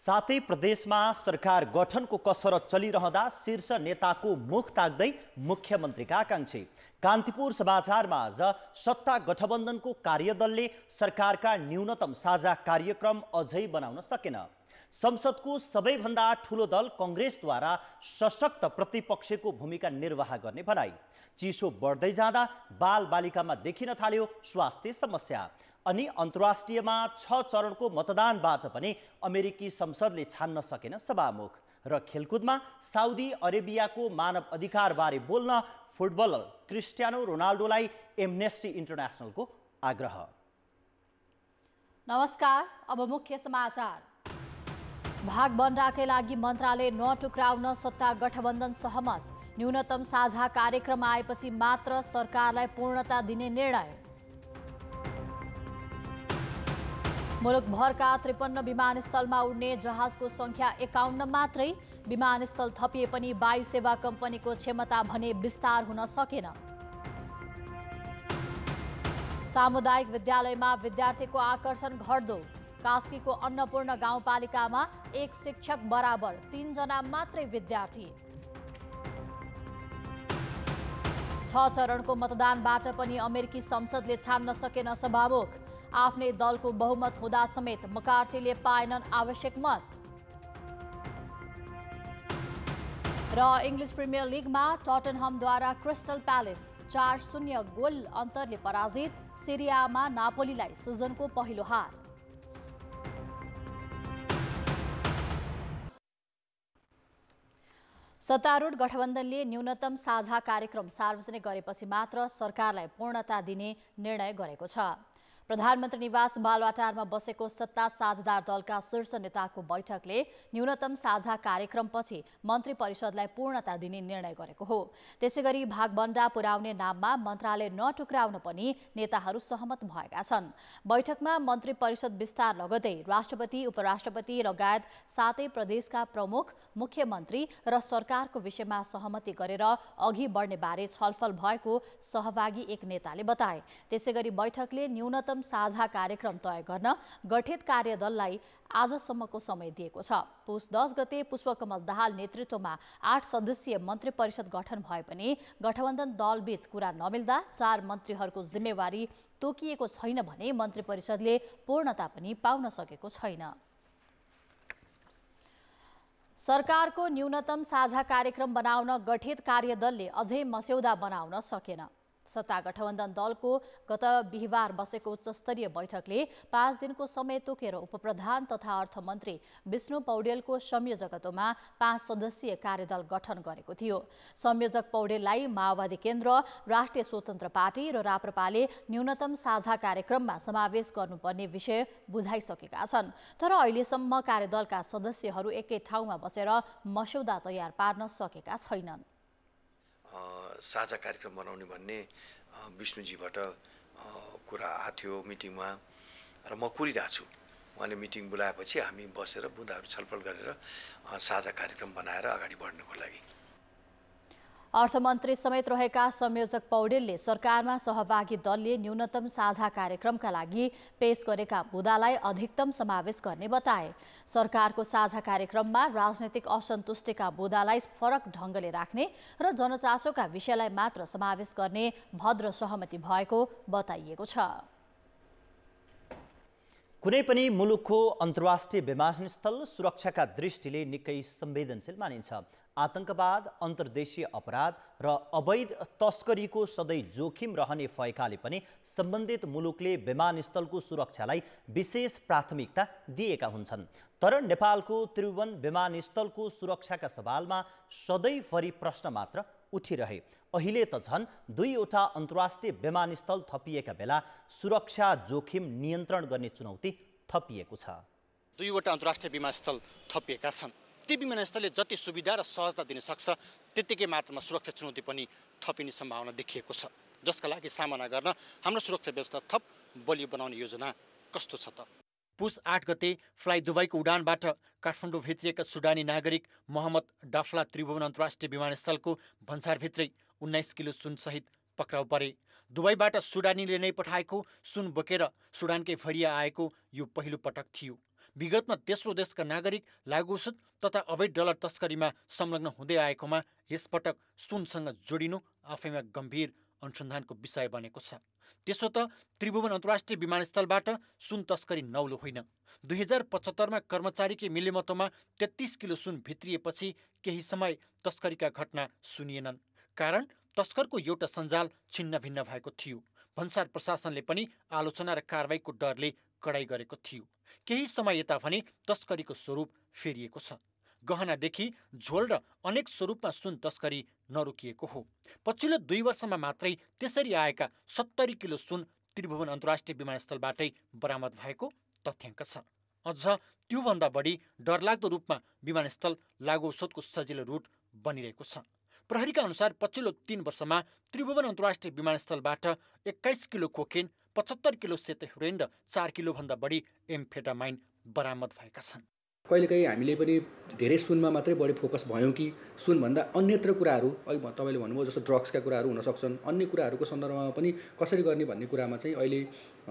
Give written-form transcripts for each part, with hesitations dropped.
सातै प्रदेशमा सरकार गठनको कसरत चलिरहँदा शीर्ष नेताको मुख ताक्दै मुख्यमन्त्रीका आकांक्षी। कान्तिपुर समाचारमा आज सत्ता गठबन्धनको कार्यदलले सरकारका न्यूनतम साझा कार्यक्रम अझै बनाउन सकेन। संसदको सबैभन्दा ठूलो दल कांग्रेसद्वारा सशक्त प्रतिपक्षको भूमिका निर्वाह गर्ने भनाई। चिसो बढ्दै जाँदा बालबालिकामा देखिन थाल्यो स्वास्थ्य समस्या। अनि अन्तर्राष्ट्रियमा 6 चरणको मतदानबाट पनि अमेरिकी संसदले छान्न सकेन सभामुख। र खेलकुदमा साउदी अरेबियाको मानव अधिकारबारे बोल्न फुटबलर क्रिस्टियानो रोनाल्डोलाई एमनेस्टी इन्टरनेसनलको आग्रह। नमस्कार, अब मुख्य समाचार। भागबण्डाकै लागि मन्त्रालय नटुक्राउन सत्ता गठबन्धन सहमत। न्यूनतम साझा कार्यक्रम आएपछि मात्र सरकारलाई पूर्णता दिने निर्णय। मुलुकभरका 53 विमानस्थलमा उड्ने जहाजको संख्या 51 मात्रै। विमानस्थल थपिए पनि वायु सेवा कम्पनीको क्षमता भने विस्तार हुन सकेन। सामुदायिक विद्यालयमा विद्यार्थीको आकर्षण घट्दो। कास्कीको अन्नपूर्ण गाउँपालिकामा 1 शिक्षक बराबर 3 जना मात्रै विद्यार्थी। 6 चरणको मतदानबाट पनि अमेरिकी संसदले छान्न सकेन सभामुख। आफ्नै दलको बहुमत हुँदा समेत मकार्थीले पाएनन् आवश्यक मत। र इङ्ग्लिस प्रिमियर लिगमा टटनहमद्वारा क्रिस्टल प्यालेस 4-0 गोल अन्तरले पराजित। सिरियामा नापोलीलाई सिजनको पहिलो हार। सत्तारूढ गठबन्धनले न्यूनतम साझा कार्यक्रम सार्वजनिक गरेपछि मात्र सरकारलाई पूर्णता दिने निर्णय गरेको छ। प्रधानमन्त्री निवास बालवाटारमा बसेको सत्ता साझेदार दलका शीर्ष नेताको बैठकले न्यूनतम साझा कार्यक्रमपछि मन्त्री परिषदलाई पूर्णता दिने निर्णय गरेको हो। त्यसैगरी भागबण्डा पुर्याउने नाममा मन्त्रालय नटुक्राउन पनि नेताहरू सहमत भएका छन्। बैठकमा मन्त्री परिषद विस्तार लगतै राष्ट्रपति, उपराष्ट्रपति लगायत सातै प्रदेशका प्रमुख, मुख्यमन्त्री र सरकारको विषयमा सहमति गरेर अघि बढ्ने बारे छलफल भएको सहभागी एक नेताले बताए। त्यसैगरी बैठकले न्यूनतम साझा कार्यक्रम तय गर्न गठित कार्यदललाई आजसम्मको समय दिएको छ। पुस 10 गते पुष्पकमल दाहाल नेतृत्वमा 8 सदस्यीय मन्त्री परिषद गठन भए पनि गठबन्धन दलबीच कुरा नमिल्दा 4 मन्त्रीहरूको जिम्मेवारी तोकिएको छैन भने मन्त्री परिषदले पूर्णता पनि पाउन सकेको छैन। सरकारको न्यूनतम साझा कार्यक्रम बनाउन गठित कार्यदलले अझै मस्यौदा बनाउन सकेन। सत्ता गठबन्धन दलको गत बिहिबार बसेको उच्चस्तरीय बैठकले 5 दिनको समय तोकेर उपप्रधान तथा अर्थमन्त्री विष्णु पौडेलको संयोजकत्वमा 5 सदस्यीय कार्यदल गठन गरेको थियो। संयोजक पौडेललाई माओवादी केन्द्र, राष्ट्रिय स्वतन्त्र पार्टी र राप्रपाले न्यूनतम साझा कार्यक्रममा समावेश गर्नुपर्ने विषय बुझाइसकेका छन्। तर अहिलेसम्म कार्यदलका सदस्यहरू एकै ठाउँमा बसेर मस्यौदा तयार पार्न सकेका छैनन्। साझा कार्यक्रम बनाउने भन्ने विष्णुजीबाट कुरा आएको थियो मिटिङमा र म कुरिरहेको छु। उहाँले मिटिङ बोलाएपछि हामी बसेर बुँदाहरू छलफल गरेर साझा कार्यक्रम बनाएर अगाडि बढ्नको लागि। अर्थमन्त्री समेत रहेका संयोजक पौडेलले सरकारमा सहभागी दलले न्यूनतम साझा कार्यक्रमका लागि पेश गरेका मुद्दालाई अधिकतम समावेश गर्ने बताए। सरकारको साझा कार्यक्रममा राजनैतिक असन्तुष्टिका मुद्दालाई फरक ढङ्गले राख्ने र जनचासोका विषयलाई मात्र समावेश गर्ने भद्र सहमति भएको बताइएको छ। कुनै पनि मुलुकको अन्तर्राष्ट्रिय विमानस्थल सुरक्षाका दृष्टिले निकै संवेदनशील मानिन्छ। आतंकवाद, अन्तर्देशीय अपराध र अवैध तस्करीको सधैँ जोखिम रहने भएकाले पनि सम्बन्धित मुलुकले विमानस्थलको सुरक्षालाई विशेष प्राथमिकता दिएका हुन्छन्। तर नेपालको त्रिभुवन विमानस्थलको सुरक्षाका सवालमा सधैँभरि प्रश्न मात्र उठिरहे। अहिले त झन् 2वटा अन्तर्राष्ट्रिय विमानस्थल थपिएका बेला सुरक्षा जोखिम नियन्त्रण गर्ने चुनौती थपिएको छ। 2वटा अन्तर्राष्ट्रिय विमानस्थल थपिएका छन्। ती विमानस्थलले जति सुविधा र सहजता दिन सक्छ त्यतिकै मात्रामा सुरक्षा चुनौती पनि थपिने सम्भावना देखिएको छ, जसका लागि सामना गर्न हाम्रो सुरक्षा व्यवस्था थप बलियो बनाउने योजना कस्तो छ त? पुस 8 गते फ्लाइ दुबईको उडानबाट काठमाडौँ भित्रिएका सुडानी नागरिक मोहम्मद डाफला त्रिभुवन अन्तर्राष्ट्रिय विमानस्थलको भन्सारभित्रै 19 किलो सुनसहित पक्राउ परे। दुबईबाट सुडानीले नै पठाएको सुन बोकेर सुडानकै फरिया आएको यो पहिलो पटक थियो। विगतमा तेस्रो देशका नागरिक लागुऔषध तथा अवैध डलर तस्करीमा संलग्न हुँदै आएकोमा यसपटक सुनसँग जोडिनु आफैमा गम्भीर अनुसन्धानको विषय बनेको छ। त्यसो त त्रिभुवन अन्तर्राष्ट्रिय विमानस्थलबाट सुन तस्करी नौलो होइन। 2075मा कर्मचारीकै मिलेमतोमा 33 किलो सुन भित्रिएपछि केही समय तस्करीका घटना सुनिएनन्। कारण तस्करको एउटा सञ्जाल छिन्न भिन्न भएको थियो। भन्सार प्रशासनले पनि आलोचना र कारबाहीको डरले कडाई गरेको थियो। केही समय यता भने तस्करीको स्वरूप फेरिएको छ। गहनादेखि झोल र अनेक स्वरूपमा सुन तस्करी नरोकिएको हो। पछिल्लो 2 वर्षमा मात्रै त्यसरी आएका 70 किलो सुन त्रिभुवन अन्तर्राष्ट्रिय विमानस्थलबाटै बरामद भएको तथ्याङ्क छ। अझ त्योभन्दा बढी डरलाग्दो रूपमा विमानस्थल लागुऔषधको सजिलो रुट बनिरहेको छ। प्रहरीका अनुसार पछिल्लो 3 वर्षमा त्रिभुवन अन्तर्राष्ट्रिय विमानस्थलबाट 21 किलो कोकेन, 75 किलो सेतो हेरोइन र 4 किलोभन्दा बढी एम्फेटामाइन बरामद भएका छन्। कहिलेकाहीँ हामीले पनि धेरै सुनमा मात्रै बढी फोकस भयौँ कि सुनभन्दा अन्यत्र कुराहरू, अहिले तपाईँले भन्नुभयो जस्तो ड्रग्सका कुराहरू हुन सक्छन्, अन्य कुराहरूको सन्दर्भमा पनि कसरी गर्ने भन्ने कुरामा चाहिँ अहिले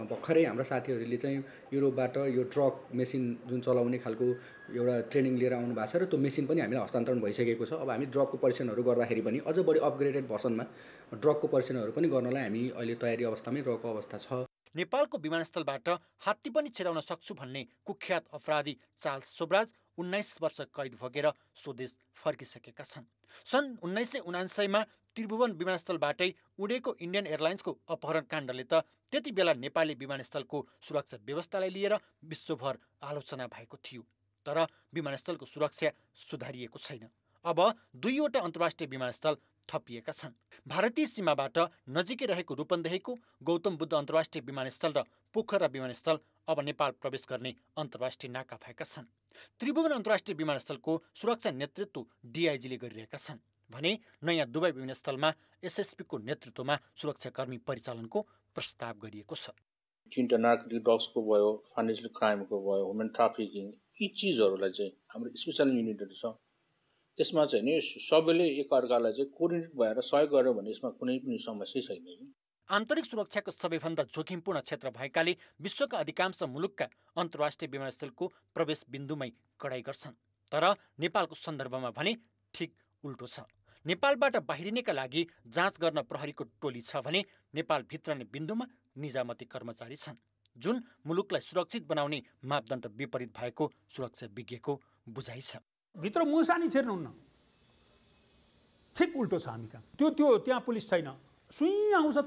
भर्खरै हाम्रा साथीहरूले चाहिँ युरोपबाट यो ड्रग मेसिन जुन चलाउने खालको एउटा ट्रेनिङ लिएर आउनु भएको छ र त्यो मेसिन पनि हामीलाई हस्तान्तरण भइसकेको छ। अब हामी ड्रगको परीक्षणहरू गर्दाखेरि पनि अझ बढी अपग्रेडेड भर्सनमा ड्रगको परीक्षणहरू पनि गर्नलाई हामी अहिले तयारी अवस्थामै रहेको अवस्था छ। नेपालको विमानस्थलबाट हात्ती पनि छिराउन सक्छु भन्ने कुख्यात अपराधी चार्ल्स सोब्राज 19 वर्ष कैद भोगेर स्वदेश फर्किसकेका छन्। सन् 1979मा त्रिभुवन विमानस्थलबाटै उडेको इन्डियन एयरलाइन्सको अपहरण काण्डले त त्यति बेला नेपाली विमानस्थलको सुरक्षा व्यवस्थालाई लिएर विश्वभर आलोचना भएको थियो। तर विमानस्थलको सुरक्षा सुधारिएको छैन। अब 2वटा अन्तर्राष्ट्रिय विमानस्थल थपिएका छन्। भारतीय सीमाबाट नजिकै रहेको रूपन्देहीको गौतम बुद्ध अन्तर्राष्ट्रिय विमानस्थल र पोखरा विमानस्थल अब नेपाल प्रवेश गर्ने अन्तर्राष्ट्रिय नाका भएका छन्। त्रिभुवन अन्तर्राष्ट्रिय विमानस्थलको सुरक्षा नेतृत्व डिआइजीले गरिरहेका छन् भने नयाँ दुबई विमानस्थलमा एसएसपीको नेतृत्वमा सुरक्षाकर्मी परिचालनको प्रस्ताव गरिएको छ। चिन्ता नार्कोटिक ड्रग्सको भयो, फाइनेन्सियल क्राइमको भयो, ह्युमन ट्राफिकिङ, यी चिजहरूलाई चाहिँ हाम्रो स्पेसल युनिटहरू छ। त्यसमा चाहिँ नि सबैले एकअर्कालाई चाहिँ कोर्डिनेट भएर सहयोग गर्यो भने यसमा कुनै पनि समस्या छैन। आन्तरिक सुरक्षाको सबैभन्दा जोखिमपूर्ण क्षेत्र भएकाले विश्वका अधिकांश मुलुकका अन्तर्राष्ट्रिय विमानस्थलको प्रवेश बिन्दुमै कडाई गर्छन्। तर नेपालको सन्दर्भमा भने ठिक उल्टो छ। नेपालबाट बाहिरिनेका लागि जाँच गर्न प्रहरीको टोली छ भने नेपाल भित्रने बिन्दुमा निजामती कर्मचारी छन्, जुन मुलुकलाई सुरक्षित बनाउने मापदण्ड विपरीत भएको सुरक्षा विज्ञको बुझाइ छ। भित्र मुसानी छिर्नुहुन्न, ठिक उल्टो छ हामी कहाँ। त्यो त्यहाँ पुलिस छैन, सुई आउँछ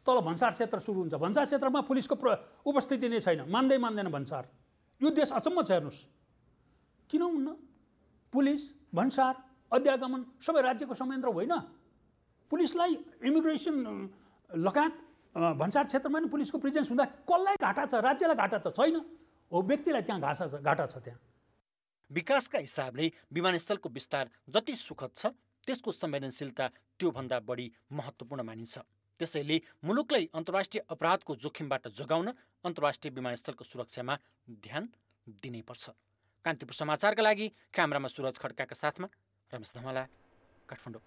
तल भन्सार क्षेत्र सुरु हुन्छ। भन्सार क्षेत्रमा पुलिसको उपस्थिति नै छैन, मान्दैन भन्सार। यो देश अचम्म छ। हेर्नुहोस् किन हुन्न? पुलिस, भन्सार, अध्यागमन सबै राज्यको संयन्त्र होइन। पुलिसलाई इमिग्रेसन लगायत भन्सार क्षेत्रमा नि पुलिसको प्रेजेन्स हुँदा कसलाई घाटा छ? राज्यलाई घाटा त छैन, हो व्यक्तिलाई त्यहाँ घाटा छ। त्यहाँ विकासका हिसाबले विमानस्थलको विस्तार जति सुखद छ त्यसको संवेदनशीलता त्योभन्दा बढी महत्त्वपूर्ण मानिन्छ। त्यसैले मुलुकलाई अन्तर्राष्ट्रिय अपराधको जोखिमबाट जोगाउन अन्तर्राष्ट्रिय विमानस्थलको सुरक्षामा ध्यान दिनैपर्छ। कान्तिपुर समाचारका लागि क्यामेरामा सुरज खड्काका साथमा रमेश धमला, काठमाडौँ।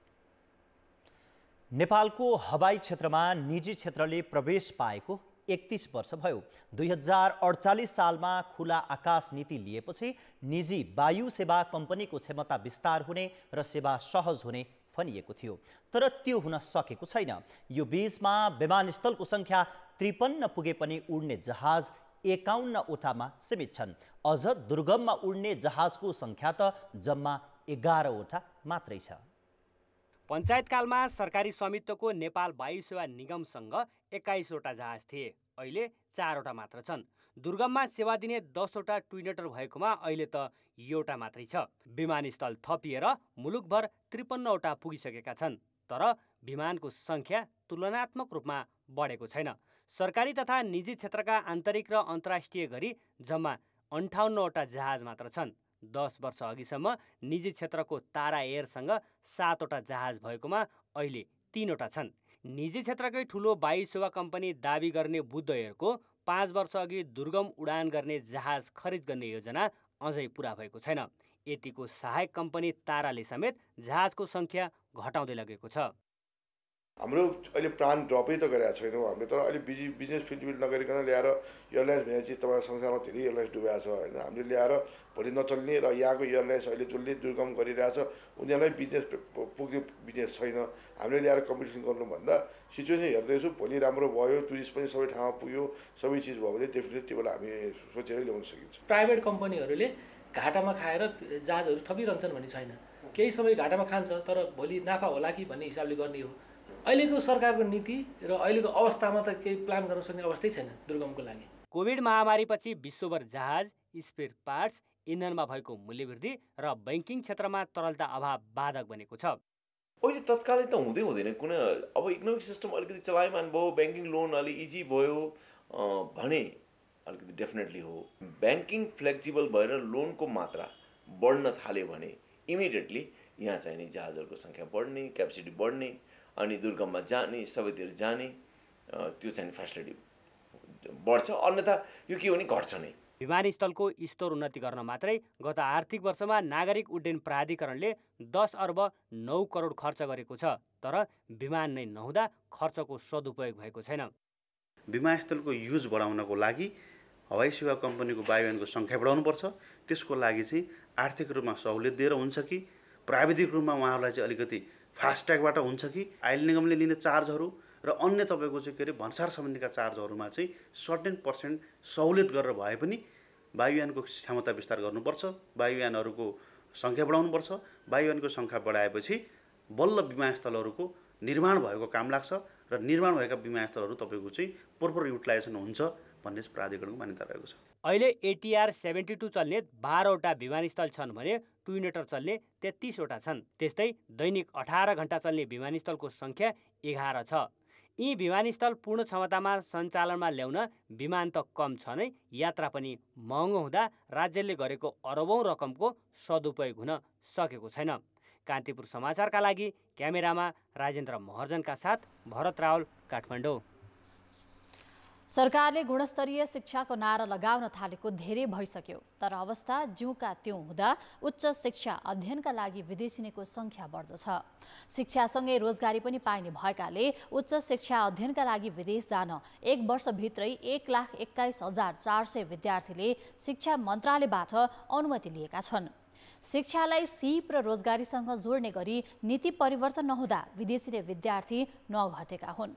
नेपालको हवाई क्षेत्रमा निजी क्षेत्रले प्रवेश पाएको 31 वर्ष भयो। 2048 सालमा खुला आकाश नीति लिएपछि निजी वायु सेवा कम्पनीको क्षमता विस्तार हुने र सेवा सहज हुने भनिएको थियो, तर त्यो हुन सकेको छैन। यो बीचमा विमानस्थलको संख्या 53 पुगे पनि उड्ने जहाज 51 वटामा सीमित छन्। अझ दुर्गममा उड्ने जहाजको संख्या त जम्मा 11 वटा मात्रै छ। पञ्चायतकालमा सरकारी स्वामित्वको नेपाल वायु सेवा निगमसँग 21 वटा जहाज थिए, अहिले 4 वटा मात्र छन्। दुर्गममा सेवा दिने 10 वटा ट्विनेटर भएकोमा अहिले त एउटा मात्रै छ। विमानस्थल थपिएर मुलुकभर 53 वटा पुगिसकेका छन्, तर विमानको संख्या तुलनात्मक रूपमा बढेको छैन। सरकारी तथा निजी क्षेत्रका आन्तरिक र अन्तर्राष्ट्रिय गरी जम्मा 58 वटा जहाज मात्र छन्। 10 वर्ष अघिसम्म निजी क्षेत्रको तारा एयरसँग 7 वटा जहाज भएकोमा अहिले 3 वटा छन्। निजी क्षेत्रकै ठुलो वायु सेवा कम्पनी दाबी गर्ने बुद्ध एयरको 5 वर्ष अघि दुर्गम उडान गर्ने जहाज खरिद गर्ने योजना अझै पुरा भएको छैन। यतिको सहायक कम्पनी ताराले समेत जहाजको संख्या घटाउँदै लगेको छ। हाम्रो अहिले प्लान ड्रपै त गरेका छैनौँ हामीले, तर अहिले बिजनेस फिल्ड नगरिकन ल्याएर एयरलाइन्स भनेपछि तपाईँ संसारमा धेरै एयरलाइन्स डुबेको छ होइन। हामीले ल्याएर भोलि नचल्ने र यहाँको एयरलाइन्स अहिले जसले दुर्गम गरिरहेछ उनीहरूलाई बिजनेस पुग्ने बिजनेस छैन। हामीले ल्याएर कम्पिटिसन गर्नुभन्दा सिचुएसन हेर्दैछु, भोलि राम्रो भयो, टुरिस्ट पनि सबै ठाउँमा पुग्यो, सबै चिज भयो भने डेफिनेटली त्यो बेला हामी सोचेरै ल्याउन सकिन्छ। प्राइभेट कम्पनीहरूले घाटामा खाएर जहाजहरू थपिरहन्छन् भन्ने छैन, केही समय घाटामा खान्छ तर भोलि नाफा होला कि भन्ने हिसाबले गर्ने हो। अहिलेको सरकारको नीति र अहिलेको अवस्थामा त केही प्लान गर्न सक्ने अवस्थै छैन दुर्गमको लागि। कोभिड महामारीपछि विश्वभर जहाज, स्पेयर पार्ट्स, इन्धनमा भएको मूल्यवृद्धि र बैंकिङ क्षेत्रमा तरलता अभाव बाधक बनेको छ। अहिले तत्कालै त हुँदैन कुनै। अब इकोनोमिक सिस्टम अलिकति चलायमान भयो, ब्याङ्किङ लोन अलि इजी भयो भने अलिकति डेफिनेटली हो। ब्याङ्किङ फ्लेक्सिबल भएर लोनको मात्रा बढ्न थाल्यो भने इमिडिएटली यहाँ चाहिने जहाजहरूको सङ्ख्या बढ्ने, क्यापेसिटी बढ्ने, अनि दुर्गममा जाने, सबैतिर जाने, त्यो चाहिँ फेसिलिटी बढ्छ। अन्यथा यो के हो भने घट्छ नै। विमानस्थलको स्तर उन्नति गर्न मात्रै गत आर्थिक वर्षमा नागरिक उड्डयन प्राधिकरणले 10 अर्ब 9 करोड खर्च गरेको छ, तर विमान नै नहुँदा खर्चको सदुपयोग भएको छैन। विमानस्थलको युज बढाउनको लागि हवाई सेवा कम्पनीको वायुयानको सङ्ख्या बढाउनुपर्छ। त्यसको लागि चाहिँ आर्थिक रूपमा सहुलियत दिएर हुन्छ कि प्राविधिक रूपमा उहाँहरूलाई चाहिँ अलिकति फास्ट्यागबाट हुन्छ कि आयल निगमले लिने चार्जहरू र अन्य तपाईँको चाहिँ के अरे भन्सार सम्बन्धीका चार्जहरूमा चाहिँ सर्टेन पर्सेन्ट सहुलियत गरेर भए पनि वायुयानको क्षमता विस्तार गर्नुपर्छ, वायुयानहरूको सङ्ख्या बढाउनुपर्छ। वायुयानको सङ्ख्या बढाएपछि बल्ल विमानस्थलहरूको निर्माण भएको काम लाग्छ र निर्माण भएका विमानस्थलहरू तपाईँको चाहिँ प्रोपर युटिलाइजेसन हुन्छ भन्ने प्राधिकरणको मान्यता रहेको छ। अहिले ATR 72 चल्ने 12वटा विमानस्थल छन् भने ट्विनेटर चल्ने 33वटा छन्। त्यस्तै दैनिक 18 घण्टा चल्ने विमानस्थलको सङ्ख्या 11 छ। यी विमानस्थल पूर्ण क्षमतामा सञ्चालनमा ल्याउन विमान त कम छ नै, यात्रा पनि महँगो हुँदा राज्यले गरेको अरबौँ रकमको सदुपयोग हुन सकेको छैन। कान्तिपुर समाचारका लागि क्यामेरामा राजेन्द्र महर्जनका साथ भरत रावल, काठमाडौँ। सरकारले गुणस्तरीय शिक्षाको नारा लगाउन थालेको धेरै भइसक्यो, तर अवस्था ज्यूका त्यों हुँदा उच्च शिक्षा अध्ययनका लागि विदेशिनीको सङ्ख्या बढ्दो छ। शिक्षासँगै रोजगारी पनि पाइने भएकाले उच्च शिक्षा अध्ययनका लागि विदेश जान 1 वर्षभित्रै 1,21,400 विद्यार्थीले शिक्षा मन्त्रालयबाट अनुमति लिएका छन्। शिक्षालाई सिप र रोजगारीसँग जोड्ने गरी नीति परिवर्तन नहुँदा विदेशीले विद्यार्थी नघटेका हुन्।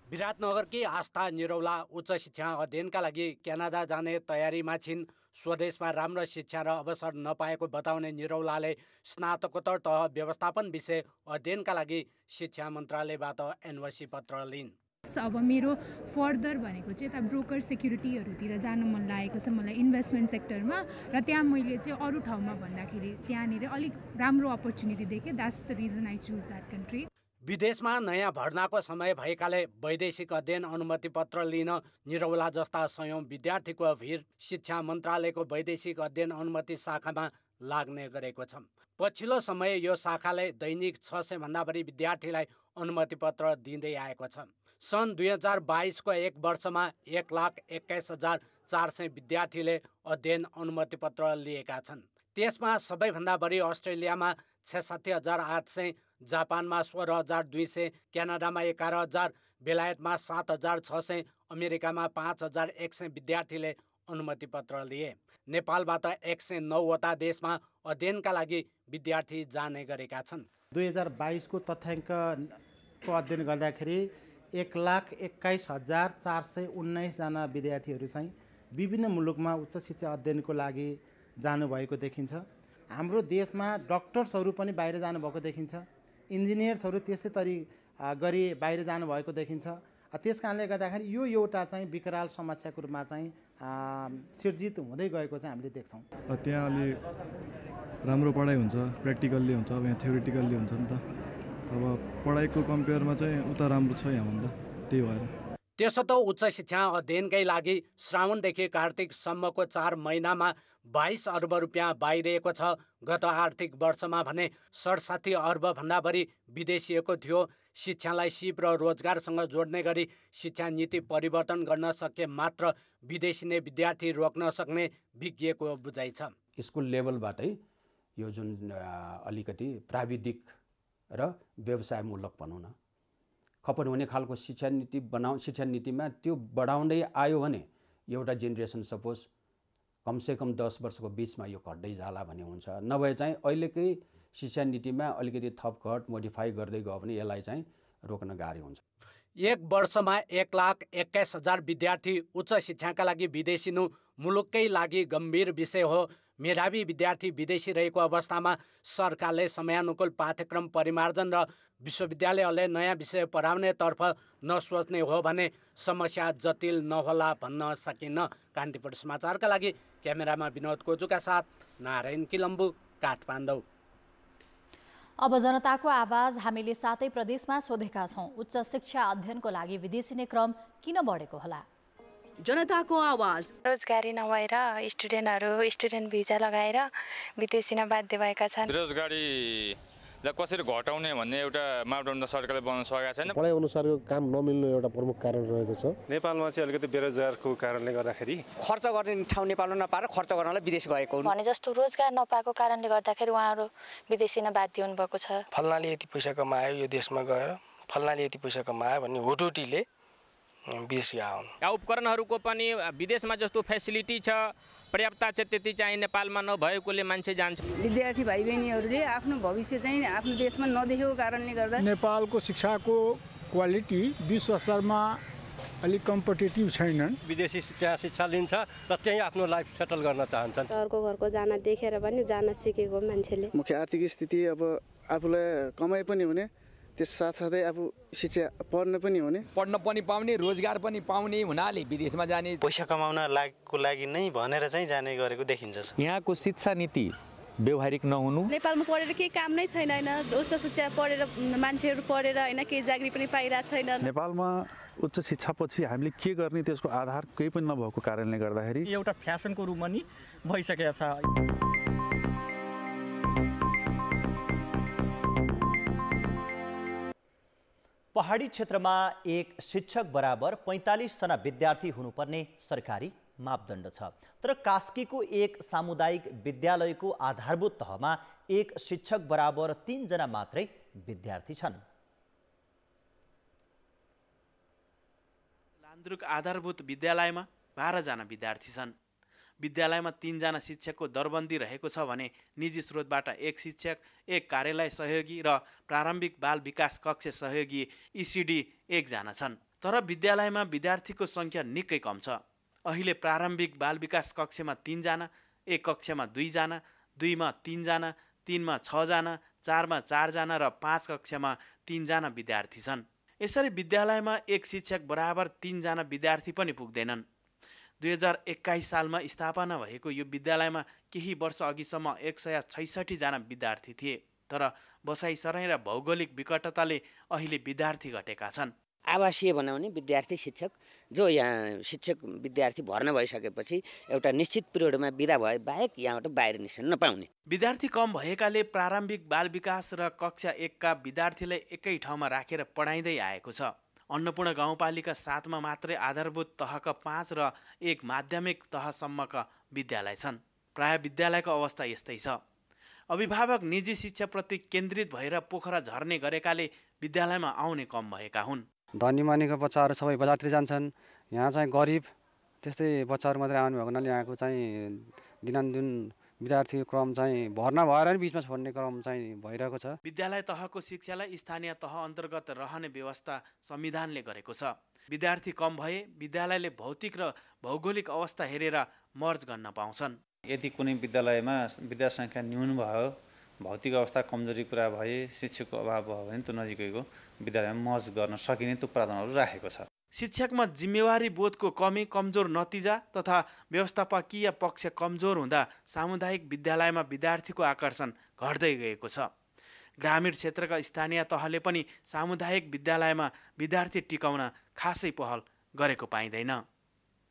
विराटनगरकी आस्था निरौला उच्च शिक्षा अध्ययनका लागि क्यानाडा जाने तयारीमा छिन्। स्वदेशमा राम्रो शिक्षा र अवसर नपाएको बताउने निरौलाले स्नातकोत्तर तह व्यवस्थापन विषय अध्ययनका लागि शिक्षा मन्त्रालयबाट एनओसी पत्र लिइन्। अब मेरो फर्दर भनेको चाहिँ यता ब्रोकर सेक्युरिटीहरूतिर जानु मन लागेको छ मलाई, इन्भेस्टमेन्ट सेक्टरमा। र त्यहाँ मैले चाहिँ अरू ठाउँमा भन्दाखेरि त्यहाँनिर अलिक राम्रो अपर्च्युनिटी देखेँ। That's the reason I choose that country. विदेशमा नयाँ भर्नाको समय भएकाले वैदेशिक अध्ययन अनुमति पत्र लिन निरौला जस्ता सयौं विद्यार्थीको भिड शिक्षा मन्त्रालयको वैदेशिक अध्ययन अनुमति शाखामा लाग्ने गरेको छ। पछिल्लो समय यो शाखाले दैनिक 600 भन्दा बढी विद्यार्थीलाई अनुमति पत्र दिँदै आएको छ। सन् 2022 को एक वर्षमा 1,21,400 विद्यार्थीले अध्ययन अनुमति पत्र लिएका छन्। त्यसमा सबैभन्दा बढी अस्ट्रेलियामा 66,800, जापानमा 16,200, क्यानाडामा 11,000, बेलायतमा 7,600, अमेरिकामा 5,100 विद्यार्थीले अनुमति पत्र लिए। नेपालबाट 109वटा देशमा अध्ययनका लागि विद्यार्थी जाने गरेका छन्। 2022 को तथ्याङ्कको अध्ययन गर्दाखेरि 1,21,419 जना विद्यार्थीहरू चाहिँ विभिन्न मुलुकमा उच्च शिक्षा अध्ययनको लागि जानुभएको देखिन्छ। हाम्रो देशमा डक्टर्सहरू पनि बाहिर जानुभएको देखिन्छ, इन्जिनियर्सहरू त्यस्तै गरी बाहिर जानुभएको देखिन्छ। त्यस कारणले गर्दाखेरि यो एउटा चाहिँ विकराल समस्याको रूपमा चाहिँ सिर्जित हुँदै गएको चाहिँ हामीले देख्छौँ। त्यहाँ अलि राम्रो पढाइ हुन्छ, प्र्याक्टिकल्ली हुन्छ, अब यहाँ थ्योरिटिकल्ली हुन्छ नि त। अब पढाइको कम्पेयरमा चाहिँ उता राम्रो छ यहाँभन्दा, त्यही भएर। त्यसो त उच्च शिक्षा अध्ययनकै लागि श्रावणदेखि कार्तिकसम्मको 4 महिनामा 22 अर्ब रुपियाँ बाहिरिएको छ। गत आर्थिक वर्षमा भने 67 अर्ब भन्दा बढी विदेशिएको थियो। शिक्षालाई सिप र रोजगारसँग जोड्ने गरी शिक्षा नीति परिवर्तन गर्न सके मात्र विदेशी नै विद्यार्थी रोक्न सक्ने विज्ञको बुझाइ छ। स्कुल लेभलबाटै यो जुन अलिकति प्राविधिक र व्यवसायमूलक भनौँ न खपत हुने खालको शिक्षा नीतिमा त्यो बढाउँदै आयो भने एउटा जेनेरेसन सपोज कमसेकम 10 वर्षको बिचमा यो घट्दै जाला भन्ने हुन्छ। नभए चाहिँ अहिलेकै शिक्षा नीतिमा अलिकति थपघट मोडिफाई गर्दै गयो भने यसलाई चाहिँ रोक्न गाह्रो हुन्छ। एक वर्षमा 1,21,000 विद्यार्थी उच्च शिक्षाका लागि विदेशिनु मुलुककै लागि गम्भीर विषय हो। मेधावी विद्यार्थी विदेशी रहेको अवस्थामा सरकारले समयानुकूल पाठ्यक्रम परिमार्जन र विश्वविद्यालयले नयाँ विषय पढाउनेतर्फ नसोच्ने हो भने समस्या जटिल नहोला भन्न सकिन्न। कान्तिपुर समाचारका लागि क्यामेरामा विनोद कोजुका साथ नारायण किलम्बु, काठमाडौँ। अब जनताको आवाज हामीले सातै प्रदेशमा सोधेका छौँ। उच्च शिक्षा अध्ययनको लागि विदेशिने क्रम किन बढेको होला? जनताको आवाज। रोजगारी नभएर स्टुडेन्ट भिजा लगाएर विदेशिन बाध्य भएका छन्। बेरोजगारीलाई कसरी घटाउने भन्ने एउटा मापदण्ड सरकारले बनाउन सकेका छैन। पढाइ अनुसारको काम नमिल्नु एउटा प्रमुख कारण रहेको छ। नेपालमा चाहिँ अलिकति बेरोजगारको कारणले गर्दाखेरि खर्च गर्ने ठाउँ नेपालमा नपाएर खर्च गर्नलाई विदेश गएको हुन् भने जस्तो रोजगार नपाएको कारणले गर्दाखेरि उहाँहरू विदेशिन बाध्य हुनुभएको छ। फल्नाले यति पैसा कमायो यो देशमा गएर, फल्नाले यति पैसा कमायो भन्ने हुटुटीले विदेश आउन्। उपकरणहरूको पनि विदेशमा जस्तो फेसिलिटी छ पर्याप्त छ त्यति चाहिँ नेपालमा नभएकोले मान्छे जान्छ। विद्यार्थी भाइ बहिनीहरूले आफ्नो भविष्य चाहिँ आफ्नो देशमा नदेखेको कारणले गर्दा नेपालको शिक्षाको क्वालिटी विश्व स्तरमा अलिक कम्पिटेटिभ छैनन्। विदेशी त्यहाँ शिक्षा लिन्छ र त्यहीँ आफ्नो लाइफ सेटल गर्न चाहन्छन्। अर्को घरको जान देखेर पनि जान सिकेको मान्छेले मुख्य आर्थिक स्थिति अब आफूलाई कमाइ पनि हुने, त्यस साथसाथै आफू शिक्षा पढ्न पनि हुने, पढ्न पनि पाउने, रोजगार पनि पाउने हुनाले विदेशमा जाने, पैसा कमाउन लागेको लागि नै भनेर चाहिँ जाने गरेको देखिन्छ। यहाँको शिक्षा नीति व्यवहारिक नहुनु, नेपालमा पढेर केही काम नै छैन हैन, उच्च शिक्षा पढेर मान्छेहरू पढेर हैन केही चाकरी पनि पाइरहेको छैन। नेपालमा उच्च शिक्षापछि हामीले के गर्ने त्यसको आधार केही पनि नभएको कारणले गर्दाखेरि एउटा फ्यासनको रूपमा नि भइसकेको छ। पहाडी क्षेत्रमा एक शिक्षक बराबर 45 जना विद्यार्थी हुनुपर्ने सरकारी मापदण्ड छ। तर कास्कीको एक सामुदायिक विद्यालयको आधारभूत तहमा एक शिक्षक बराबर 3 जना मात्रै विद्यार्थी छन्। लान्द्रुक आधारभूत विद्यालयमा 12 जना विद्यार्थी छन्। विद्यालयमा 3 जना शिक्षकको दरबन्दी रहेको छ भने निजी स्रोतबाट एक शिक्षक, एक कार्यालय सहयोगी र प्रारम्भिक बाल विकास कक्ष सहयोगी ECD 1 जना छन्। तर विद्यालयमा विद्यार्थीको सङ्ख्या निकै कम छ। अहिले प्रारम्भिक बाल विकास कक्षमा 3 जना, एक कक्षमा 2 जना, 2 मा 3 जना, 3 मा 6 जना, 4 मा 4 जना र 5 कक्षमा 3 जना विद्यार्थी छन्। यसरी विद्यालयमा एक शिक्षक बराबर 3 जना विद्यार्थी पनि पुग्दैनन्। 2021 सालमा स्थापना भएको यो विद्यालयमा केही वर्ष अघिसम्म 166 जना विद्यार्थी थिए। तर बसाइसराई र भौगोलिक विकटताले अहिले विद्यार्थी घटेका छन्। आवासीय बनाउने विद्यार्थी शिक्षक जो यहाँ शिक्षक विद्यार्थी भर्ना भइसकेपछि एउटा निश्चित पिरियडमा बिदा भए बाहेक यहाँबाट बाहिर निस्कन नपाउने। विद्यार्थी कम भएकाले प्रारम्भिक बाल विकास र कक्षा 1 का विद्यार्थीलाई एकै ठाउँमा राखेर पढाइँदै आएको छ। अन्नपूर्ण गाउँपालिका 7 मा मात्रै आधारभूत तहका 5 र 1 माध्यमिक तहसम्मका विद्यालय छन्। प्राय विद्यालयको अवस्था यस्तै छ। अभिभावक निजी शिक्षाप्रति केन्द्रित भएर पोखरा झर्ने गरेकाले विद्यालयमा आउने कम भएका हुन्। धनी मानीका बच्चाहरू सबै बजारतिर जान्छन्। यहाँ चाहिँ गरिब त्यस्तै बच्चाहरू मात्रै आउनु भएको हुनाले यहाँको चाहिँ दिनानुदिन विद्यार्थीको क्रम चाहिँ भर्ना भएर नि बिचमा छोड्ने क्रम चाहिँ भइरहेको छ। विद्यालय तहको शिक्षालाई स्थानीय तह अन्तर्गत रहने व्यवस्था संविधानले गरेको छ। विद्यार्थी कम भए विद्यालयले भौतिक र भौगोलिक अवस्था हेरेर मर्ज गर्न पाउँछन्। यदि कुनै विद्यालयमा विद्यार्थी सङ्ख्या न्यून भयो, भौतिक अवस्था कमजोरी कुरा भए, शिक्षकको अभाव भयो भने त्यो नजिकैको विद्यालयमा मर्ज गर्न सकिने त्यो प्रावधानहरू राखेको छ। शिक्षकमा जिम्मेवारी बोधको कमी, कमजोर नतिजा तथा व्यवस्थापकीय पक्ष कमजोर हुँदा सामुदायिक विद्यालयमा विद्यार्थीको आकर्षण घट्दै गएको छ। ग्रामीण क्षेत्रका स्थानीय तहले पनि सामुदायिक विद्यालयमा विद्यार्थी टिकाउन खासै पहल गरेको पाइँदैन।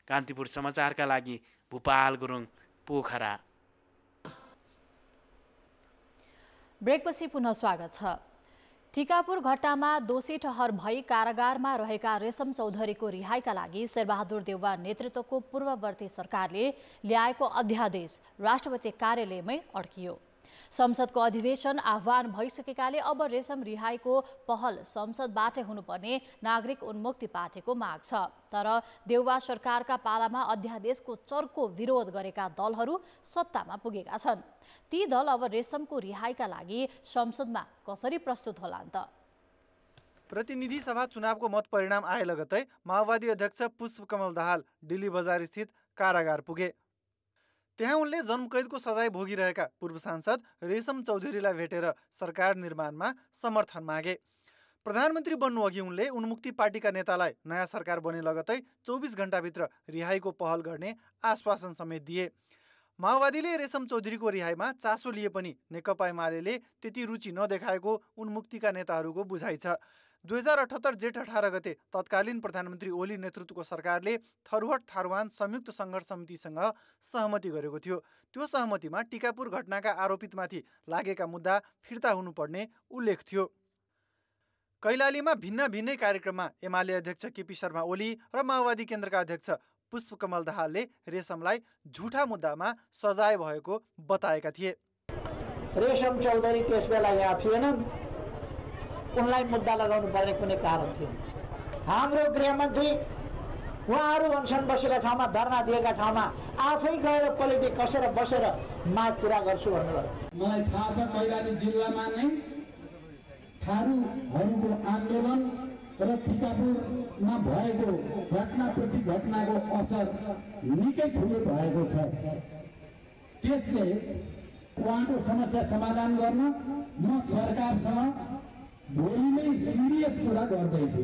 कान्तिपुर समाचारका लागि भूपाल गुरुङ, पोखरा। ब्रेकपछि पुनः स्वागत छ। टिकापुर घटनामा दोषी ठहर भई कारागारमा रहेका रेशम चौधरीको रिहाइका लागि शेरबहादुर देउवा नेतृत्वको पूर्ववर्ती सरकारले ल्याएको अध्यादेश राष्ट्रपति कार्यालयमै अड्कियो। संसदको अधिवेशन आह्वान भइसकेकाले अब रेशम रिहाईको पहल संसदबाटै हुनुपर्ने नागरिक उन्मुक्ति पार्टीको माग छ। तर देउवा सरकारका पालामा अध्यादेशको चर्को विरोध गरेका दलहरू सत्तामा पुगेका छन्। ती दल अब रेशमको रिहाईका लागि संसदमा कसरी प्रस्तुत होलान् त? प्रतिनिधि सभा चुनावको मत परिणाम आए लगतै माओवादी अध्यक्ष पुष्पकमल दाहाल दिल्ली बजार स्थित कारागार पुगे। त्यहाँ उनले जन्मकैदको सजाय भोगिरहेका पूर्व सांसद रेशम चौधरीलाई भेटेर सरकार निर्माणमा समर्थन मागे। प्रधानमन्त्री बन्नु अघि उनले उन्मुक्ति पार्टीका नेतालाई नयाँ सरकार बने लगतै 24 घण्टाभित्र रिहाईको पहल गर्ने आश्वासन समेत दिए। माओवादीले रेशम चौधरीको रिहाईमा चासो लिए पनि नेकपा एमाले त्यति रुचि नदेखाएको उन्मुक्तिका नेताहरूको बुझाइ छ। 2078 जेठ 18 गते तत्कालीन प्रधानमन्त्री ओली नेतृत्वको सरकारले थरुहट थारुहान संयुक्त सङ्घर्ष समितिसँग सहमति गरेको थियो। त्यो सहमतिमा टिकापुर घटनाका आरोपितमाथि लागेका मुद्दा फिर्ता हुनुपर्ने उल्लेख थियो। कैलालीमा भिन्न भिन्नै कार्यक्रममा एमाले अध्यक्ष केपी शर्मा ओली र माओवादी केन्द्रका अध्यक्ष पुष्पकमल दाहालले रेशमलाई झुठा मुद्दामा सजाय भएको बताएका थिए। रेशम चौधरी त्यसबेला यहाँ थिएनन्, उनलाई मुद्दा लगाउनु पर्ने कुनै कारण थिएन। हाम्रो गृहमन्त्री उहाँहरू अनसन बसेका ठाउँमा, धरना दिएका ठाउँमा आफै गएर पोलिटिक कसेर बसेर माग पुरा गर्छु भन्नुभयो। मलाई थाहा छ कैलाली जिल्लामा नै थारूहरूको आन्दोलन र टिकापुरमा भएको घटनाप्रति घटनाको असर निकै ठुलो भएको छ। त्यसले उहाँको समस्या समाधान गर्न म सरकारसँग भोलि नै सिरियस कुरा गर्दैछु।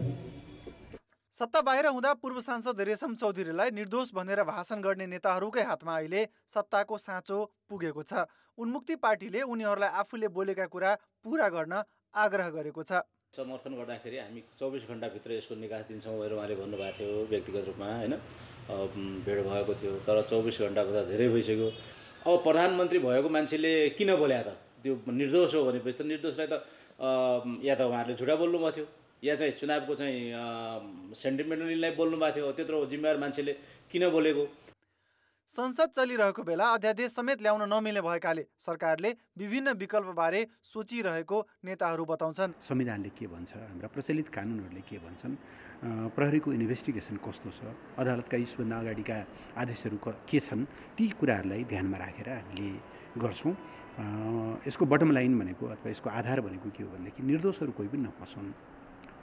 सत्ता बाहिर हुँदा पूर्व सांसद रेशम चौधरीलाई निर्दोष भनेर भाषण गर्ने नेताहरूकै हातमा अहिले सत्ताको साँचो पुगेको छ। उन्मुक्ति पार्टीले उनीहरूलाई आफूले बोलेका कुरा पूरा गर्न आग्रह गरेको छ। समर्थन गर्दाखेरि हामी 24 घण्टाभित्र यसको निकास दिन्छौँ भनेर उहाँले भन्नुभएको थियो व्यक्तिगत रूपमा, होइन, भेट भएको थियो। तर 24 घण्टाभन्दा धेरै भइसक्यो। अब प्रधानमन्त्री भएको मान्छेले किन बोल्या त? त्यो निर्दोष हो भनेपछि त निर्दोषलाई त या त उहाँहरूले झुटा बोल्नुभएको थियो या चाहिँ चुनावको चाहिँ सेन्टिमेन्टलीलाई बोल्नुभएको थियो। त्यत्रो जिम्मेवार मान्छेले किन बोलेको? संसद चलिरहेको बेला अध्यादेश समेत ल्याउन नमिल्ने भएकाले सरकारले विभिन्न विकल्पबारे सोचिरहेको नेताहरू बताउँछन्। संविधानले के भन्छ, हाम्रा प्रचलित कानुनहरूले के भन्छन्, प्रहरीको इन्भेस्टिगेसन कस्तो छ, अदालतका यसभन्दा अगाडिका आदेशहरू के छन्, ती कुराहरूलाई ध्यानमा राखेर हामीले गर्छौँ। यसको बटम लाइन भनेको अथवा यसको आधार भनेको के हो भनेदेखि निर्दोषहरू कोही पनि नफसुन्,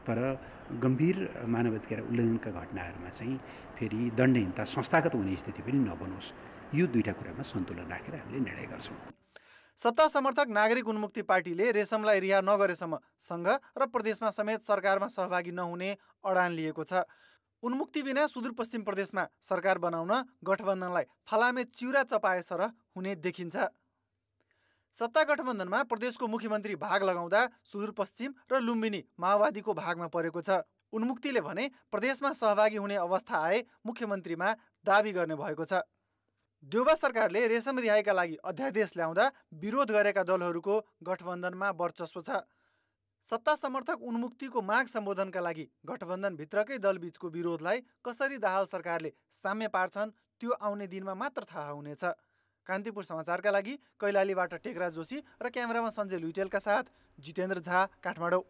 तर गम्भीर मानवाधिकार उल्लङ्घनका घटनाहरूमा चाहिँ फेरि दण्डहीनता संस्थागत हुने स्थिति पनि नबनोस्। यो दुईटा कुरामा सन्तुलन राखेर हामीले निर्णय गर्छौँ। सत्ता समर्थक नागरिक उन्मुक्ति पार्टीले रेशमलाई रिहा नगरेसम्म सङ्घ र प्रदेशमा समेत सरकारमा सहभागी नहुने अडान लिएको छ। उन्मुक्ति बिना सुदूरपश्चिम प्रदेशमा सरकार बनाउन गठबन्धनलाई फलामे चिउरा चपाए सरह हुने देखिन्छ। सत्ता गठबन्धनमा प्रदेशको मुख्यमन्त्री भाग लगाउँदा सुदूरपश्चिम र लुम्बिनी माओवादीको भागमा परेको छ। उन्मुक्तिले भने प्रदेशमा सहभागी हुने अवस्था आए मुख्यमन्त्रीमा दाबी गर्ने भएको छ। देउबा सरकारले रेशम रिहाईका लागि अध्यादेश ल्याउँदा विरोध गरेका दलहरूको गठबन्धनमा वर्चस्व छ। सत्ता समर्थक उन्मुक्तिको माग सम्बोधनका लागि गठबन्धनभित्रकै दलबीचको विरोधलाई कसरी दाहाल सरकारले साम्य पार्छन् त्यो आउने दिनमा मात्र थाहा हुनेछ। कान्तिपुर समाचारका लागि कैलालीबाट टेकराज जोशी र क्यामेरामा सञ्जय लुइटेलका साथ जितेन्द्र झा, काठमाडौँ।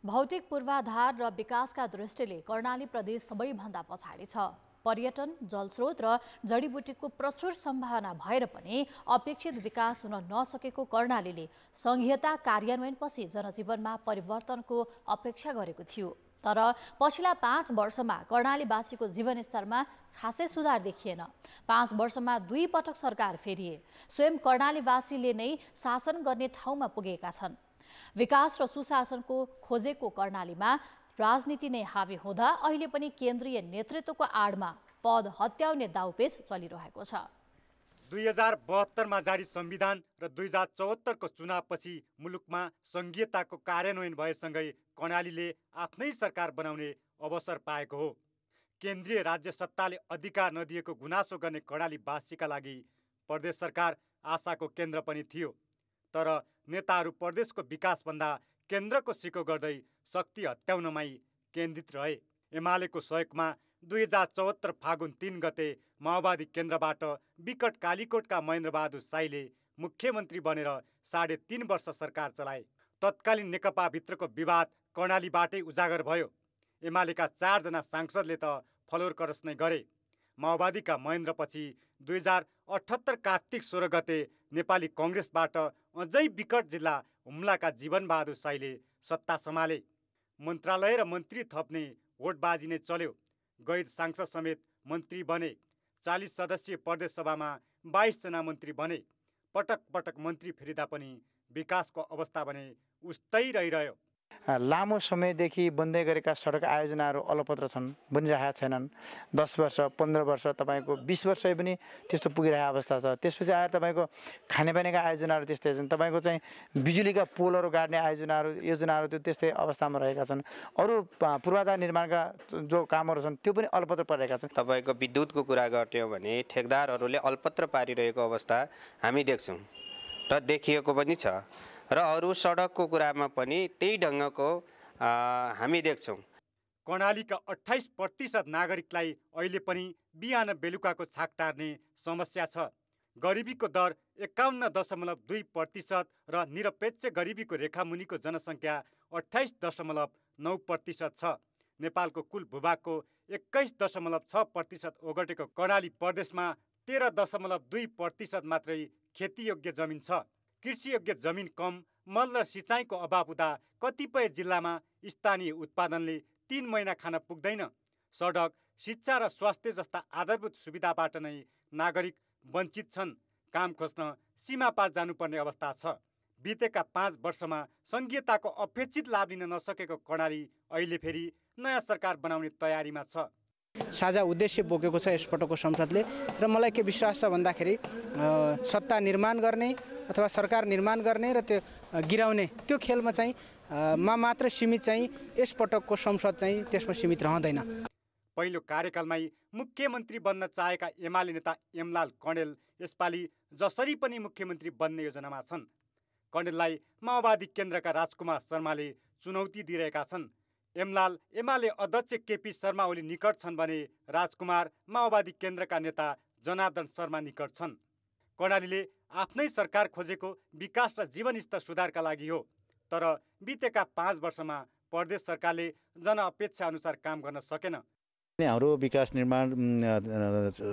भौतिक पूर्वाधार र विकासका दृष्टिले कर्णाली प्रदेश सबैभन्दा पछाडि छ। पर्यटन, जलस्रोत र जडीबुटीको प्रचुर सम्भावना भएर पनि अपेक्षित विकास हुन नसकेको कर्णालीले संघीयता कार्यान्वयनपछि जनजीवनमा परिवर्तनको अपेक्षा गरेको थियो। तर पछिल्ला 5 वर्षमा कर्णालीवासीको जीवनस्तरमा खासै सुधार देखिएन। 5 वर्षमा 2 पटक सरकार फेरिए। स्वयं कर्णालीवासीले नै शासन गर्ने ठाउँमा पुगेका छन्। विकास र सुशासनको खोजेको कर्णालीमा राजनीति नै हावी हुँदा अहिले पनि केन्द्रीय नेतृत्वको आडमा पद हत्याउने दाउपेच चलिरहेको छ। 2072 मा जारी संविधान र 2074 को चुनावपछि मुलुकमा संघीयताको कार्यान्वयन भएसँगै कर्णालीले आफ्नै सरकार बनाउने अवसर पाएको हो। केन्द्रीय राज्य सत्ताले अधिकार नदिएको गुनासो गर्ने कर्णालीवासीका लागि प्रदेश सरकार आशाको केन्द्र पनि थियो। तर नेताहरू प्रदेशको विकासभन्दा केन्द्रको सिको गर्दै शक्ति हत्याउनमै केन्द्रित रहे। एमालेको सहयोगमा 2074 फागुन 3 गते माओवादी केन्द्रबाट विकट कालीकोटका महेन्द्रबहादुर साईले मुख्यमन्त्री बनेर 3.5 वर्ष सरकार चलाए। तत्कालीन नेकपाभित्रको विवाद कर्णालीबाटै उजागर भयो। एमालेका 4 जना सांसदले त फलोर करस नै गरे। माओवादीका महेन्द्रपछि 2078 कार्तिक 16 गते नेपाली कङ्ग्रेसबाट अझै विकट जिल्ला हुम्लाका जीवनबहादुर साईले सत्ता सम्हाले। मन्त्रालय र मन्त्री थप्ने होडबाजी नै चल्यो। गैर सांसद समेत मन्त्री बने। 40 सदस्यीय प्रदेश सभामा 22 जना मन्त्री बने। पटक पटक मन्त्री फेरिदा पनि विकासको अवस्था भने उस्तै रहिरह्यो। लामो समयदेखि बन्दै गरेका सडक आयोजनाहरू अलपत्र छन्, बनिरहेका छैनन्। 10 वर्ष 15 वर्ष तपाईँको 20 वर्ष पनि त्यस्तो पुगिरहेको अवस्था छ। त्यसपछि आएर तपाईँको खानेपानीका आयोजनाहरू त्यस्तै छन्। तपाईँको चाहिँ बिजुलीका पोलहरू गाड्ने योजनाहरू त्यो त्यस्तै अवस्थामा रहेका छन्। अरू पूर्वाधार निर्माणका जो कामहरू छन् त्यो पनि अलपत्र परिरहेका छन्। तपाईँको विद्युतको कुरा गर्ट्यौँ भने ठेकदारहरूले अलपत्र पारिरहेको अवस्था हामी देख्छौँ र देखिएको पनि छ र अरू सडकको कुरामा पनि त्यही ढङ्गको हामी देख्छौँ। कर्णालीका 28% नागरिकलाई अहिले पनि बिहान बेलुकाको छाक टार्ने समस्या छ। गरिबीको दर 51.2% र निरपेक्ष गरिबीको रेखामुनिको जनसङ्ख्या 28.9% छ। नेपालको कुल भूभागको 21.6% ओगटेको कर्णाली प्रदेशमा 13.2% मात्रै खेतीयोग्य जमिन छ। कृषियोग्य जमिन कम, मल र सिँचाइको अभाव हुँदा कतिपय जिल्लामा स्थानीय उत्पादनले 3 महिना खान पुग्दैन। सडक, शिक्षा र स्वास्थ्य जस्ता आधारभूत सुविधाबाट नै नागरिक वञ्चित छन्। काम खोज्न सीमा पार जानुपर्ने अवस्था छ। बितेका 5 वर्षमा सङ्घीयताको अपेक्षित लाभ लिन नसकेको कर्णाली अहिले फेरि नयाँ सरकार बनाउने तयारीमा छ। साझा उद्देश्य बोकेको छ यसपटकको संसदले र मलाई के विश्वास छ भन्दाखेरि सत्ता निर्माण गर्ने अथवा सरकार निर्माण गर्ने र त्यो गिराउने त्यो खेलमा चाहिँ मात्र सीमित चाहिँ यसपटकको संसद चाहिँ त्यसमा सीमित रहँदैन। पहिलो कार्यकालमै मुख्यमन्त्री बन्न चाहेका एमाले नेता एमलाल कणेल यसपालि जसरी पनि मुख्यमन्त्री बन्ने योजनामा छन्। कणेललाई माओवादी केन्द्रका राजकुमार शर्माले चुनौती दिइरहेका छन्। एमलाल एमाले अध्यक्ष केपी शर्मा ओली निकट छन् भने राजकुमार माओवादी केन्द्रका नेता जनार्दन शर्मा निकट छन्। कर्णालीले आफ्नै सरकार खोजेको विकास र जीवनस्तर सुधारका लागि हो। तर बितेका 5 वर्षमा प्रदेश सरकारले जनअपेक्षा अनुसार काम गर्न सकेन। हाम्रो विकास निर्माण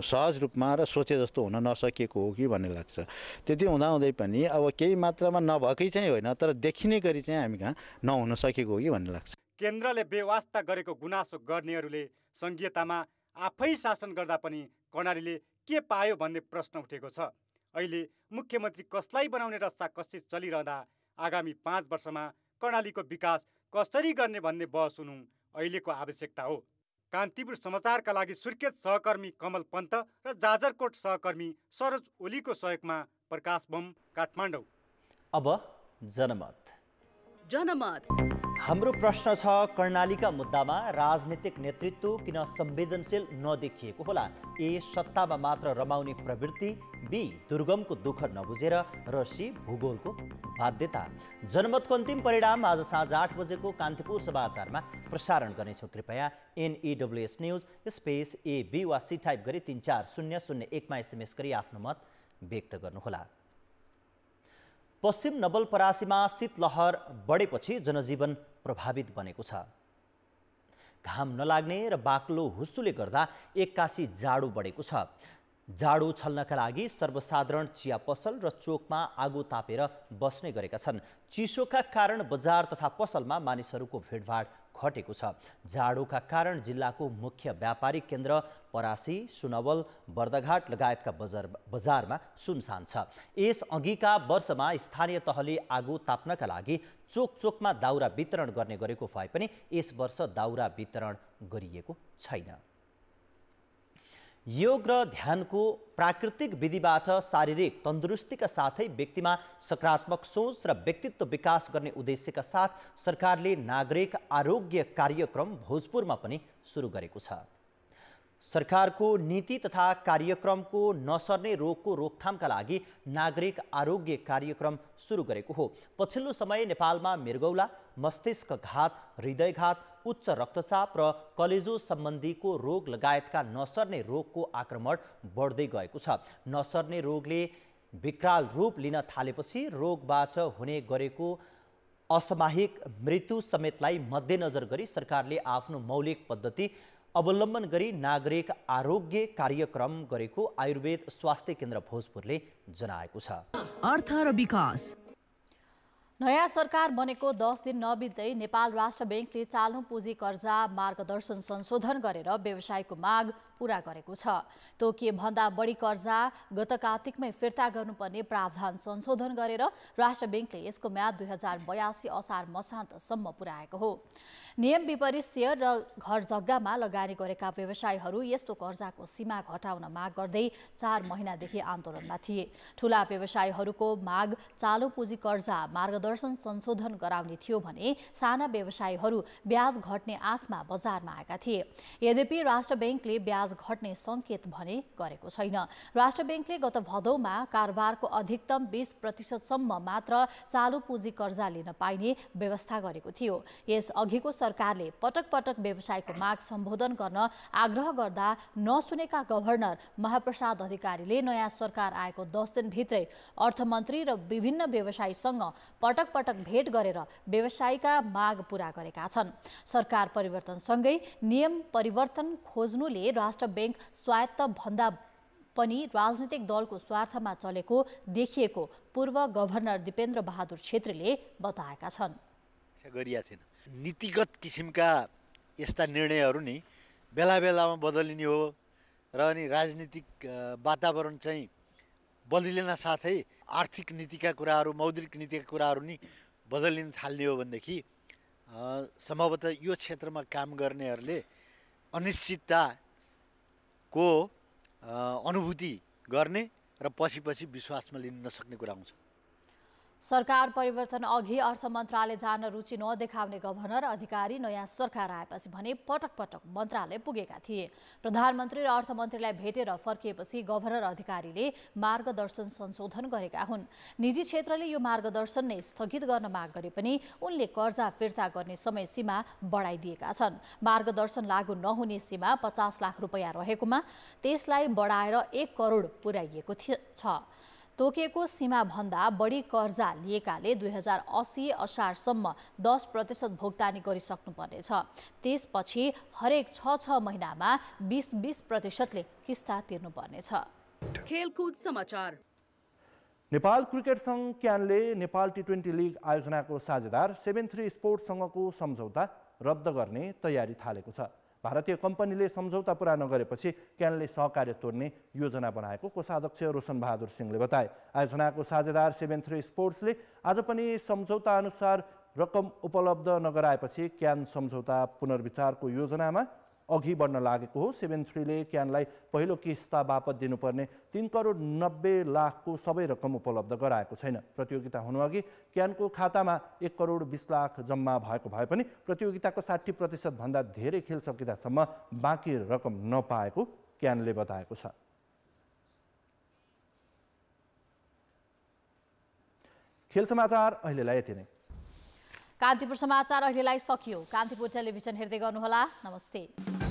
सहज रूपमा र सोचे जस्तो हुन नसकेको हो कि भन्ने लाग्छ। त्यति हुँदाहुँदै पनि अब केही मात्रामा नभएकै चाहिँ होइन, तर देखिने गरी चाहिँ हामी कहाँ नहुन सकेको हो कि भन्ने लाग्छ। केन्द्रले बेवास्ता गरेको गुनासो गर्नेहरूले सङ्घीयतामा आफै शासन गर्दा पनि कर्णालीले के पायो भन्ने प्रश्न उठेको छ। अहिले मुख्यमन्त्री कसलाई बनाउने रस्साकसी चलिरहँदा आगामी 5 वर्षमा कर्णालीको विकास कसरी गर्ने भन्ने बहस हुनु अहिलेको आवश्यकता हो। कान्तिपुर समाचारका लागि सुर्खेत सहकर्मी कमल पन्त र जाजरकोट सहकर्मी सरोज ओलीको सहयोगमा प्रकाश बम, काठमाडौँ। अब जनमत। हाम्रो प्रश्न छ, कर्णालीका मुद्दामा राजनीतिक नेतृत्व किन संवेदनशील नदेखिएको होला? ए, सत्तामा मात्र रमाउने प्रवृत्ति, बी, दुर्गमको दुःख नबुझेर, र सी, भूगोलको बाध्यता। जनमतको अन्तिम परिणाम आज साँझ 8 बजेको कान्तिपुर समाचारमा प्रसारण गर्नेछौँ। कृपया NEWS न्युज स्पेस AB वा सी टाइप गरी 34001 मा SMS गरी आफ्नो मत व्यक्त गर्नुहोला। पश्चिम नवलपरासीमा शीतलहर बढेपछि जनजीवन प्रभावित बनेको छ। घाम नलाग्ने र बाक्लो हुस्सुले गर्दा एक्कासी जाडो बढेको छ। जाडो छल्नका लागि सर्वसाधारण चिया पसल र चोकमा आगो तापेर बस्ने गरेका छन्। चिसोका कारण बजार तथा पसलमा मानिसहरूको भिडभाड घटेको छ। जाडोका कारण जिल्लाको मुख्य व्यापारिक केन्द्र परासी, सुनवल, बर्दघाट लगायतका बजारमा सुनसान छ। यस अघिका वर्षमा स्थानीय तहले आगो ताप्नका लागि चोकमा दाउरा वितरण गर्ने गरेको भए पनि यस वर्ष दाउरा वितरण गरिएको छैन। योग र ध्यानको प्राकृतिक विधिबाट शारीरिक तन्दुरुस्तीका साथै व्यक्तिमा सकारात्मक सोच र व्यक्तित्व विकास गर्ने उद्देश्यका साथ सरकारले नागरिक आरोग्य कार्यक्रम भोजपुरमा पनि सुरु गरेको छ। सरकारको नीति तथा कार्यक्रमको नसर्ने रोगको रोकथामका लागि नागरिक आरोग्य कार्यक्रम सुरु गरेको हो। पछिल्लो समय नेपालमा मृगौला, मस्तिष्कघात, हृदयघात, उच्च रक्तचाप र कलेजो सम्बन्धीको रोग लगायतका नसर्ने रोगको आक्रमण बढ्दै गएको छ। नसर्ने रोगले विकराल रूप लिन थालेपछि रोगबाट हुने गरेको असामयिक मृत्यु समेतलाई मध्यनजर गरी सरकारले आफ्नो मौलिक पद्धति अवलम्बन गरी नागरिक आरोग्य कार्यक्रम गरेको आयुर्वेद स्वास्थ्य केन्द्र भोजपुरले जनाएको छ। अर्थ र विकास। नयाँ सरकार बनेको 10 दिन नबित्दै नेपाल राष्ट्र बैंकले चालु पुँजी कर्जा मार्गदर्शन संशोधन गरेर व्यवसायको माग पूरा गरेको छ। तोकिए भन्दा बढी कर्जा गत कार्तिकमै फिर्ता गर्नुपर्ने प्रावधान संशोधन गरेर राष्ट्र बैंकले यसको म्याद 2082 असार मसान्तसम्म पुर्याएको हो। नियम विपरीत शेयर र घर जग्गामा लगानी गरेका व्यवसायीहरू यस्तो कर्जाको सीमा घटाउन माग गर्दै 4 महिनादेखि आन्दोलनमा थिए। ठूला व्यवसायीहरूको माग चालु पुँजी कर्जा मार्गदर्शन संशोधन गराउने थियो भने साना व्यवसायीहरू ब्याज घट्ने आशमा बजारमा आएका थिए। यद्यपि राष्ट्र बैंकले ब्याज घट्ने संकेत भने गरेको छैन। राष्ट्र बैंकले गत भदौमा कारोबारको अधिकतम 20% मात्र चालु पुँजी कर्जा लिन पाइने व्यवस्था गरेको थियो। यस अघिको सरकारले पटक पटक व्यवसायको माग सम्बोधन गर्न आग्रह गर्दा नसुनेका गभर्नर महाप्रसाद अधिकारीले नयाँ सरकार आएको 10 दिनभित्रै अर्थमन्त्री र विभिन्न व्यवसायीसँग पटक पटक भेट गरेर व्यवसायीका माग पूरा गरेका छन्। सरकार परिवर्तनसँगै नियम परिवर्तन खोज्नुले राष्ट्र बैंक स्वायत्त भन्दा पनि राजनीतिक दलको स्वार्थमा चलेको देखिएको पूर्व गभर्नर दिपेन्द्र बहादुर छेत्रीले बताएका छन्। गरिया थिएन। नीतिगत किसिमका यस्ता निर्णयहरू नि बेला बेलामा बदलिने हो र अनि राजनीतिक वातावरण चाहिँ बदलिन साथै आर्थिक नीतिका कुराहरू मौद्रिक नीतिका कुराहरू नि बदलिन थाल्ने हो भनेदेखि सम्भवतः यो क्षेत्रमा काम गर्नेहरूले अनिश्चितताको अनुभूति गर्ने र पछि विश्वासमा लिन नसक्ने कुरा आउँछ। सरकार परिवर्तन अघि अर्थ मन्त्रालय जान रुचि नदेखाउने गभर्नर अधिकारी नयाँ सरकार आएपछि भने पटक पटक मन्त्रालय पुगेका थिए। प्रधानमन्त्री र अर्थमन्त्रीलाई भेटेर फर्किएपछि गभर्नर अधिकारीले मार्गदर्शन संशोधन गरेका हुन्। निजी क्षेत्रले यो मार्गदर्शन नै स्थगित गर्न माग गरे पनि उनले कर्जा फिर्ता गर्ने समय सीमा बढाइदिएका छन्। मार्गदर्शन लागू नहुने सीमा 50 लाख रुपैयाँ रहेकोमा त्यसलाई बढाएर 1 करोड पुर्याइएको छ। तोकिएको सीमा भन्दा बढी कर्जा लिएकाले 2080 असारसम्म 10% भुक्तानी गरिसक्नुपर्नेछ। त्यसपछि हरेक 6 महिनामा 20% किस्ता तिर्नुपर्नेछ। खेलकुद समाचार। नेपाल क्रिकेट संघ क्यानले नेपाल टी20 लिग आयोजनाको साझेदार 73 स्पोर्ट्ससँगको सम्झौता रद्द गर्ने तयारी थालेको छ। भारतीय कम्पनीले सम्झौता पुरा नगरेपछि क्यानले सहकार्य तोड्ने योजना बनाएको कोषाध्यक्ष रोशन बहादुर सिंहले बताए। आयोजनाको साझेदार 73 स्पोर्ट्सले आज पनि सम्झौता अनुसार रकम उपलब्ध नगराएपछि क्यान सम्झौता पुनर्विचारको योजनामा अघि बढ्न लागेको हो। 73ले क्यानलाई पहिलो किस्ता बापत दिनुपर्ने 3 करोड 90 लाखको सबै रकम उपलब्ध गराएको छैन। प्रतियोगिता हुनुअघि क्यानको खातामा 1 करोड 20 लाख जम्मा भएको भए पनि प्रतियोगिताको 60% भन्दा धेरै खेल सकिदासम्म बाँकी रकम नपाएको क्यानले बताएको छ। खेल समाचार अहिलेलाई यति नै। कान्तिपुर समाचार अहिलेलाई सकियो। कान्तिपुर टेलिभिजन हेर्दै गर्नुहोला। नमस्ते।